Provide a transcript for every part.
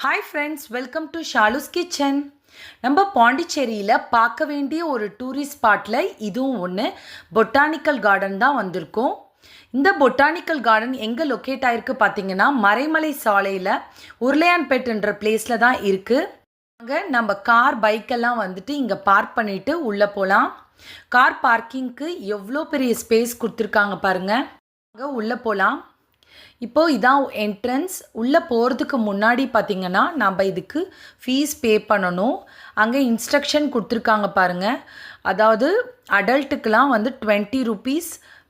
Hi friends, welcome to Shalu's kitchen. நம்ம பாண்டிச்சேரியில் பார்க்க வேண்டிய ஒரு டூரிஸ்ட் ஸ்பாட்டில் இதுவும் ஒன்று. பொட்டானிக்கல் கார்டன் தான் வந்திருக்கோம். இந்த பொட்டானிக்கல் கார்டன் எங்கே லொக்கேட் ஆகிருக்கு பார்த்தீங்கன்னா, மறைமலை சாலையில் உருளையான்பேட்டுன்ற பிளேஸில் தான் இருக்குது. அங்கே நம்ம கார் பைக்கெல்லாம் வந்துட்டு இங்கே பார்க் பண்ணிவிட்டு உள்ளே போகலாம். கார் பார்க்கிங்க்கு எவ்வளோ பெரிய ஸ்பேஸ் கொடுத்துருக்காங்க பாருங்கள். அங்கே உள்ளே போகலாம். இப்போது இதான் என்ட்ரன்ஸ். உள்ளே போகிறதுக்கு முன்னாடி பார்த்திங்கன்னா நம்ம இதுக்கு ஃபீஸ் பே பண்ணணும். அங்கே இன்ஸ்ட்ரக்ஷன் கொடுத்துருக்காங்க பாருங்கள். அதாவது அடல்ட்டுக்கெலாம் வந்து 20 rupees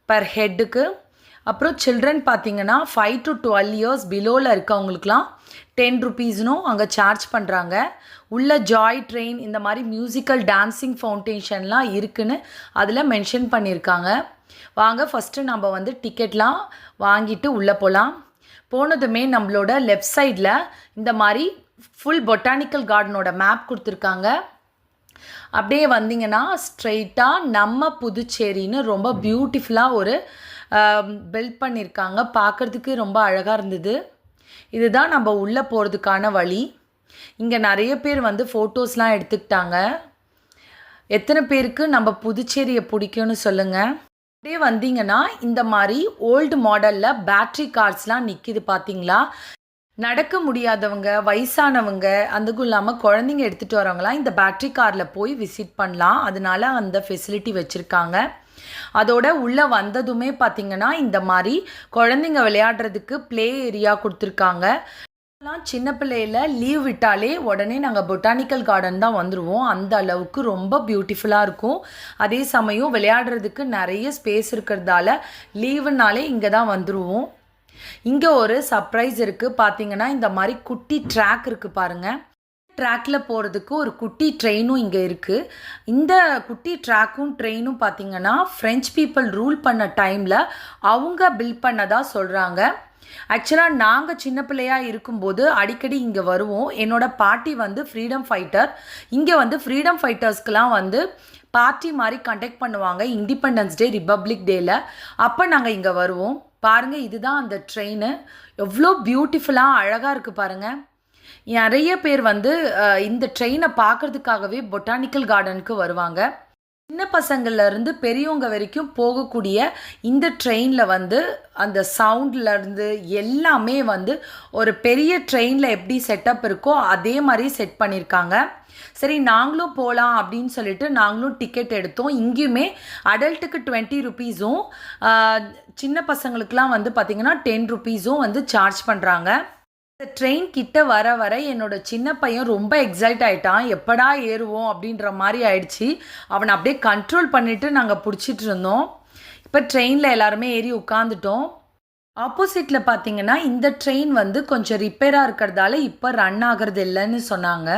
பர் ஹெட்டுக்கு. அப்புறம் சில்ட்ரன் பார்த்திங்கன்னா 5 to 12 years பிலோவில் இருக்கவங்களுக்குலாம் 10 rupeesனும் அங்கே சார்ஜ் பண்ணுறாங்க. உள்ள ஜாய் ட்ரெயின் இந்த மாதிரி மியூசிக்கல் டான்ஸிங் ஃபவுண்டேஷன்லாம் இருக்குதுன்னு அதில் மென்ஷன் பண்ணியிருக்காங்க. வாங்க ஃபஸ்ட்டு நம்ம வந்து டிக்கெட்லாம் வாங்கிட்டு உள்ளே போகலாம். போனதுமே நம்மளோட லெஃப்ட் சைடில் இந்த மாதிரி ஃபுல் பொட்டானிக்கல் கார்டனோட மேப் கொடுத்துருக்காங்க. அப்படியே வந்தீங்கன்னா ஸ்ட்ரெயிட்டாக நம்ம புதுச்சேரின்னு ரொம்ப பியூட்டிஃபுல்லாக ஒரு பில்ட் பண்ணியிருக்காங்க. பார்க்குறதுக்கு ரொம்ப அழகாக இருந்தது. இதுதான் நம்ம உள்ளே போகிறதுக்கான வழி. இங்கே நிறைய பேர் வந்து ஃபோட்டோஸ்லாம் எடுத்துக்கிட்டாங்க. எத்தனை பேருக்கு நம்ம புதுச்சேரியை பிடிக்கும்னு சொல்லுங்கள். அப்படியே வந்தீங்கன்னா இந்த மாதிரி ஓல்டு மாடலில் பேட்ரி கார்ஸ்லாம் நிற்கிது பார்த்தீங்களா. நடக்க முடியாதவங்க, வயசானவங்க, அதுக்கும் இல்லாமல் குழந்தைங்க எடுத்துகிட்டு வரவங்களாம் இந்த பேட்ரி காரில் போய் விசிட் பண்ணலாம். அதனால அந்த ஃபெசிலிட்டி வச்சுருக்காங்க. அதோட உள்ளே வந்ததுமே பார்த்திங்கன்னா இந்த மாதிரி குழந்தைங்க விளையாடுறதுக்கு ப்ளே ஏரியா கொடுத்துருக்காங்க. சின்ன பிள்ளையில லீவ் விட்டாலே உடனே நாங்கள் பொட்டானிக்கல் கார்டன் தான் வந்துடுவோம். அந்த அளவுக்கு ரொம்ப பியூட்டிஃபுல்லாக இருக்கும். அதே சமயம் விளையாடுறதுக்கு நிறைய ஸ்பேஸ் இருக்கிறதால லீவுனாலே இங்கே தான் வந்துடுவோம். இங்கே ஒரு சர்ப்ரைஸ் இருக்குது. பார்த்தீங்கன்னா இந்த மாதிரி குட்டி ட்ராக் இருக்குது பாருங்கள். ட்ராக்கில் போகிறதுக்கு ஒரு குட்டி ட்ரெயினும் இங்கே இருக்குது. இந்த குட்டி ட்ராக்கும் ட்ரெயினும் பார்த்திங்கன்னா ஃப்ரெஞ்ச் பீப்புள் ரூல் பண்ண டைமில் அவங்க பில்ட் பண்ணதாக சொல்கிறாங்க. ஆக்சுவலாக நாங்கள் சின்ன பிள்ளையாக இருக்கும்போது அடிக்கடி இங்கே வருவோம். என்னோடய பாட்டி வந்து ஃப்ரீடம் ஃபைட்டர். இங்கே வந்து ஃப்ரீடம் ஃபைட்டர்ஸ்க்கெலாம் வந்து பார்ட்டி மாதிரி கண்டக்ட் பண்ணுவாங்க இண்டிபெண்டன்ஸ் டே, ரிப்பப்ளிக் டேயில். அப்போ நாங்கள் இங்கே வருவோம். பாருங்கள், இதுதான் அந்த ட்ரெயின். எவ்வளோ பியூட்டிஃபுல்லாக அழகாக இருக்குது பாருங்கள். நிறைய பேர் வந்து இந்த ட்ரெயினை பார்க்குறதுக்காகவே பொட்டானிக்கல் கார்டனுக்கு வருவாங்க. சின்ன பசங்கள்லேருந்து பெரியவங்க வரைக்கும் போகக்கூடிய இந்த ட்ரெயினில் வந்து அந்த சவுண்ட்லேருந்து எல்லாமே வந்து ஒரு பெரிய ட்ரெயினில் எப்படி செட்டப் இருக்கோ அதே மாதிரி செட் பண்ணியிருக்காங்க. சரி, நாங்களும் போகலாம் அப்படின்னு சொல்லிட்டு நாங்களும் டிக்கெட் எடுத்தோம். இங்கேயுமே அடல்ட்டுக்கு 20 rupeesம் சின்ன பசங்களுக்கெலாம் வந்து பார்த்திங்கன்னா 10 rupeesம் வந்து சார்ஜ் பண்ணுறாங்க. இந்த ட்ரெயின் கிட்ட வர வர என்னோட சின்ன பையன் ரொம்ப எக்ஸைட் ஆகிட்டான். எப்படா ஏறுவோம் அப்படின்ற மாதிரி ஆயிடுச்சு. அவனை அப்படியே கண்ட்ரோல் பண்ணிவிட்டு நாங்கள் பிடிச்சிட்டு இருந்தோம். இப்போ ட்ரெயினில் எல்லாருமே ஏறி உட்காந்துட்டோம். ஆப்போசிட்டில் பார்த்தீங்கன்னா இந்த ட்ரெயின் வந்து கொஞ்சம் ரிப்பேராக இருக்கிறதால இப்போ ரன் ஆகிறது இல்லைன்னு சொன்னாங்க.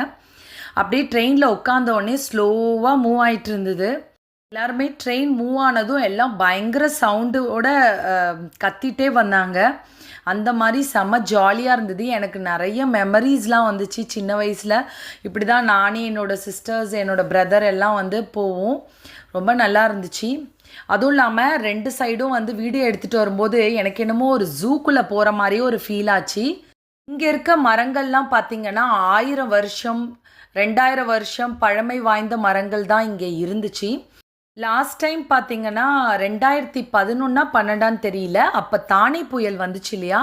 அப்படியே ட்ரெயினில் உட்காந்தோடனே ஸ்லோவாக மூவ் ஆகிட்டு இருந்தது. எல்லாருமே ட்ரெயின் மூவ் ஆனதும் எல்லாம் பயங்கர சவுண்டோட கத்திட்டே வந்தாங்க. அந்த மாதிரி செம்ம ஜாலியாக இருந்தது. எனக்கு நிறைய மெமரிஸ்லாம் வந்துச்சு சின்ன வயசில். இப்படி தான் நானே, என்னோடய சிஸ்டர்ஸ், என்னோடய பிரதர் எல்லாம் வந்து போவோம். ரொம்ப நல்லா இருந்துச்சு. அதுவும் இல்லாமல் 2 சைடும் வந்து வீடியோ எடுத்துகிட்டு வரும்போது எனக்கு என்னமோ ஒரு ஜூக்குள்ளே போகிற மாதிரியே ஒரு ஃபீல் ஆச்சு. இங்கே இருக்க மரங்கள்லாம் பார்த்திங்கன்னா 1000 வருஷம் 2000 வருஷம் பழமை வாய்ந்த மரங்கள் தான் இங்கே இருந்துச்சு. லாஸ்ட் டைம் பார்த்திங்கன்னா 2011-12 தெரியல, அப்போ தானே புயல் வந்துச்சு இல்லையா.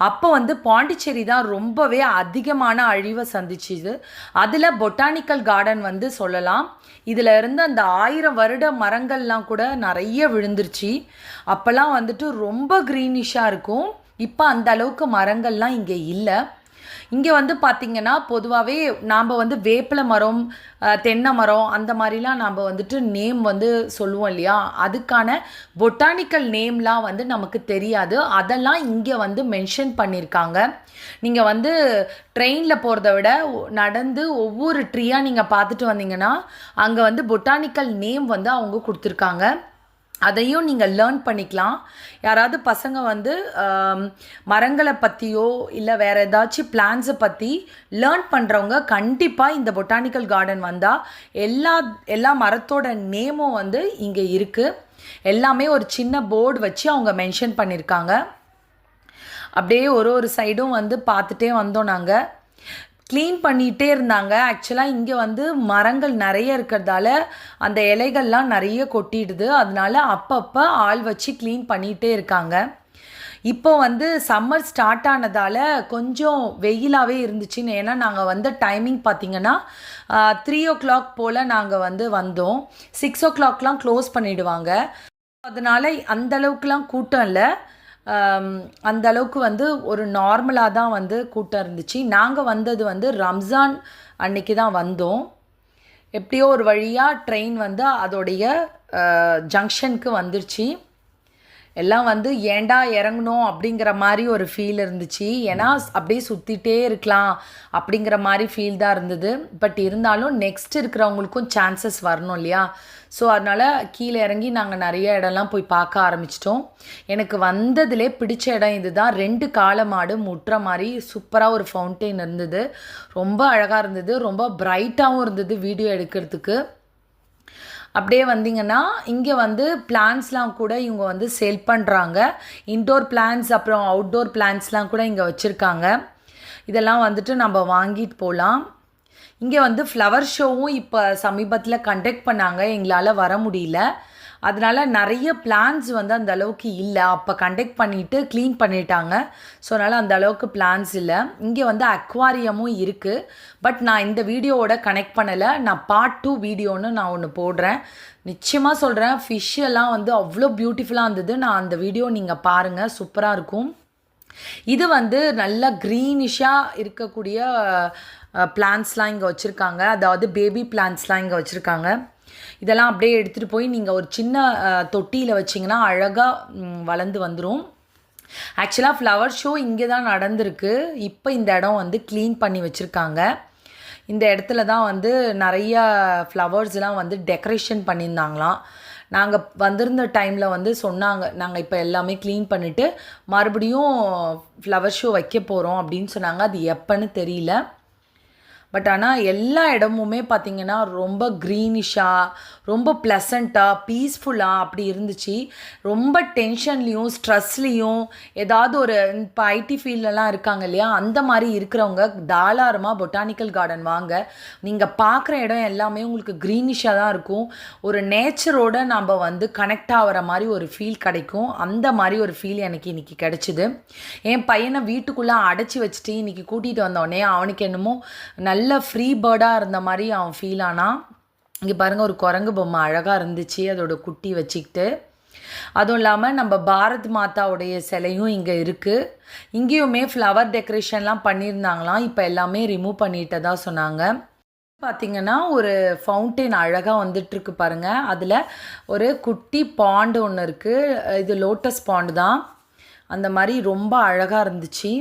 அப்போ வந்து பாண்டிச்சேரி தான் ரொம்பவே அதிகமான அழிவை சந்திச்சுது. அதில் பொட்டானிக்கல் கார்டன் வந்து சொல்லலாம். இதில் இருந்து அந்த 1000 வருட மரங்கள்லாம் கூட நிறைய விழுந்துருச்சு. அப்போல்லாம் வந்துட்டு ரொம்ப க்ரீனிஷாக இருக்கும். இப்போ அந்த அளவுக்கு மரங்கள்லாம் இங்கே இல்லை. இங்கே வந்து பார்த்திங்கன்னா பொதுவாகவே நாம் வந்து வேப்பிலை மரம், தென்னை மரம் அந்த மாதிரிலாம் நாம் வந்துட்டு நேம் வந்து சொல்லுவோம் இல்லையா. அதுக்கான பொட்டானிக்கல் நேம்லாம் வந்து நமக்கு தெரியாது. அதெல்லாம் இங்கே வந்து மென்ஷன் பண்ணியிருக்காங்க. நீங்கள் வந்து ட்ரெயினில் போகிறத விட நடந்து ஒவ்வொரு ட்ரீயாக நீங்கள் பார்த்துட்டு வந்தீங்கன்னா அங்கே வந்து பொட்டானிக்கல் நேம் வந்து அவங்க கொடுத்துருக்காங்க. அதையும் நீங்கள் லேர்ன் பண்ணிக்கலாம். யாராவது பசங்க வந்து மரங்களை பற்றியோ இல்லை வேறு ஏதாச்சும் பிளான்ஸை பற்றி லேர்ன் பண்ணுறவங்க கண்டிப்பாக இந்த பொட்டானிக்கல் கார்டன் வந்தால் எல்லா மரத்தோட நேமும் வந்து இங்கே இருக்குது. எல்லாமே ஒரு சின்ன போர்டு வச்சு அவங்க மென்ஷன் பண்ணியிருக்காங்க. அப்படியே ஒரு சைடும் வந்து பார்த்துட்டே வந்தோம் நாங்கள். க்ளீன் பண்ணிகிட்டே இருந்தாங்க. ஆக்சுவலாக இங்கே வந்து மரங்கள் நிறைய இருக்கிறதால அந்த இலைகள்லாம் நிறைய கொட்டிடுது. அதனால அப்பப்போ ஆள் வச்சு க்ளீன் பண்ணிகிட்டே இருக்காங்க. இப்போ வந்து சம்மர் ஸ்டார்ட் ஆனதால் கொஞ்சம் வெயிலாகவே இருந்துச்சுன்னு. ஏன்னா நாங்கள் வந்த டைமிங் பார்த்திங்கன்னா 3 o'clock போல் நாங்கள் வந்து வந்தோம். 6 o'clockலாம் க்ளோஸ் பண்ணிவிடுவாங்க. அதனால் அந்தளவுக்குலாம் கூட்டம் இல்லை. அந்த அளவுக்கு வந்து ஒரு நார்மலாக தான் வந்து கூட்டம் இருந்துச்சு. நாங்கள் வந்தது வந்து ரம்ஜான் அன்னைக்கு தான் வந்தோம். எப்படியோ ஒரு வழியாக ட்ரெயின் வந்து அதோடைய ஜங்ஷனுக்கு வந்துருச்சு. எல்லாம் வந்து ஏண்டா இறங்கணும் அப்படிங்கிற மாதிரி ஒரு ஃபீல் இருந்துச்சு. ஏன்னா அப்படியே சுற்றிட்டே இருக்கலாம் அப்படிங்கிற மாதிரி ஃபீல் தான் இருந்தது. பட் இருந்தாலும் நெக்ஸ்ட் இருக்கிறவங்களுக்கும் சான்சஸ் வரணும் இல்லையா? ஸோ அதனால் கீழே இறங்கி நாங்கள் நிறைய இடம்லாம் போய் பார்க்க ஆரம்பிச்சிட்டோம். எனக்கு வந்ததுலே பிடிச்ச இடம் இது தான். 2 காளை மாடு முட்டுற மாதிரி சூப்பராக ஒரு ஃபவுண்டெயின் இருந்தது. ரொம்ப அழகாக இருந்தது. ரொம்ப பிரைட்டாகவும் இருந்தது வீடியோ எடுக்கிறதுக்கு. அப்படியே வந்தீங்கன்னா இங்கே வந்து பிளான்ஸ்லாம் கூட இவங்க வந்து சேல் பண்ணுறாங்க. இன்டோர் பிளான்ஸ் அப்புறம் அவுட்டோர் பிளான்ஸ்லாம் கூட இங்கே வச்சுருக்காங்க. இதெல்லாம் வந்துட்டு நம்ம வாங்கிட்டு போகலாம். இங்கே வந்து ஃப்ளவர் ஷோவும் இப்போ சமீபத்தில் கண்டக்ட் பண்ணாங்க. எங்களால் வர முடியல. அதனால் நிறைய பிளான்ஸ் வந்து அந்த அளவுக்கு இல்லை. அப்போ கண்டக்ட் பண்ணிவிட்டு க்ளீன் பண்ணிட்டாங்க. ஸோ அதனால் அந்த அளவுக்கு பிளான்ஸ் இல்லை. இங்கே வந்து அக்வாரியமும் இருக்குது. பட் நான் இந்த வீடியோவோட கனெக்ட் பண்ணலை. நான் பார்ட் 2 வீடியோன்னு நான் ஒன்று போடுறேன். நிச்சயமாக சொல்கிறேன், ஃபிஷ் எல்லாம் வந்து அவ்வளோ பியூட்டிஃபுல்லாக இருந்தது. நான் அந்த வீடியோ நீங்கள் பாருங்கள், சூப்பராக இருக்கும். இது வந்து நல்லா க்ரீனிஷாக இருக்கக்கூடிய பிளான்ஸ்லாம் இங்கே வச்சுருக்காங்க. அதாவது பேபி பிளான்ஸ்லாம் இங்கே வச்சுருக்காங்க. இதெல்லாம் அப்படியே எடுத்துகிட்டு போய் நீங்கள் ஒரு சின்ன தொட்டியில் வச்சிங்கன்னா அழகாக வளர்ந்து வந்துடும். ஆக்சுவலாக ஃப்ளவர் ஷோ இங்கே தான் நடந்திருக்கு. இப்போ இந்த இடம் வந்து க்ளீன் பண்ணி வச்சுருக்காங்க. இந்த இடத்துல தான் வந்து நிறையா ஃப்ளவர்ஸ்லாம் வந்து டெக்கரேஷன் பண்ணியிருந்தாங்களாம். நாங்கள் வந்திருந்த டைமில் வந்து சொன்னாங்க, நாங்கள் இப்போ எல்லாமே க்ளீன் பண்ணிவிட்டு மறுபடியும் ஃப்ளவர் ஷோ வைக்க போகிறோம் அப்படின்னு சொன்னாங்க. அது எப்போன்னு தெரியல. பட் ஆனால் எல்லா இடமுமே பார்த்திங்கன்னா ரொம்ப க்ரீனிஷாக, ரொம்ப ப்ளசண்ட்டாக, பீஸ்ஃபுல்லாக அப்படி இருந்துச்சு. ரொம்ப டென்ஷன்லேயும் ஸ்ட்ரெஸ்லேயும் ஏதாவது ஒரு இப்போ ஐடி ஃபீல்டெலாம் இருக்காங்க இல்லையா, அந்த மாதிரி இருக்கிறவங்க தாராளமாக பொட்டானிக்கல் கார்டன் வாங்க. நீங்கள் பார்க்குற இடம் எல்லாமே உங்களுக்கு க்ரீனிஷாக தான் இருக்கும். ஒரு நேச்சரோடு நம்ம வந்து கனெக்ட் ஆகிற மாதிரி ஒரு ஃபீல் கிடைக்கும். அந்த மாதிரி ஒரு ஃபீல் எனக்கு இன்றைக்கி கிடச்சிது. என் பையனை வீட்டுக்குள்ளே அடைச்சி வச்சுட்டு இன்றைக்கி கூட்டிகிட்டு வந்தோடனே அவனுக்கு என்னமோ நல்ல ஃப்ரீ பேர்டாக இருந்த மாதிரி அவன் ஃபீல் ஆனான். இங்கே பாருங்கள், ஒரு குரங்கு பொம்மை அழகாக இருந்துச்சு அதோட குட்டி வச்சுக்கிட்டு. அதுவும் இல்லாமல் நம்ம பாரத் மாதாவுடைய சிலையும் இங்கே இருக்குது. இங்கேயுமே ஃப்ளவர் டெக்கரேஷன்லாம் பண்ணியிருந்தாங்களாம். இப்போ எல்லாமே ரிமூவ் பண்ணிட்டதா சொன்னாங்க. பார்த்திங்கன்னா ஒரு ஃபவுண்டெயின் அழகாக வந்துட்டுருக்கு பாருங்கள். அதில் ஒரு குட்டி பாண்டு ஒன்று இருக்குது. இது லோட்டஸ் பாண்டு தான். அந்த மாதிரி ரொம்ப அழகாக இருந்துச்சு.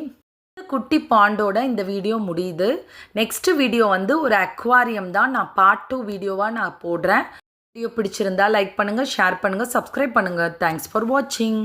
குட்டி பாண்டோட இந்த வீடியோ முடியுது. நெக்ஸ்ட் வீடியோ வந்து ஒரு அக்வாரியம் தான். நான் பார்ட் 2 வீடியோவாக நான் போடுறேன். வீடியோ பிடிச்சிருந்தா லைக் பண்ணுங்கள், ஷேர் பண்ணுங்கள், சப்ஸ்கிரைப் பண்ணுங்கள். தேங்க்ஸ் ஃபார் வாட்சிங்.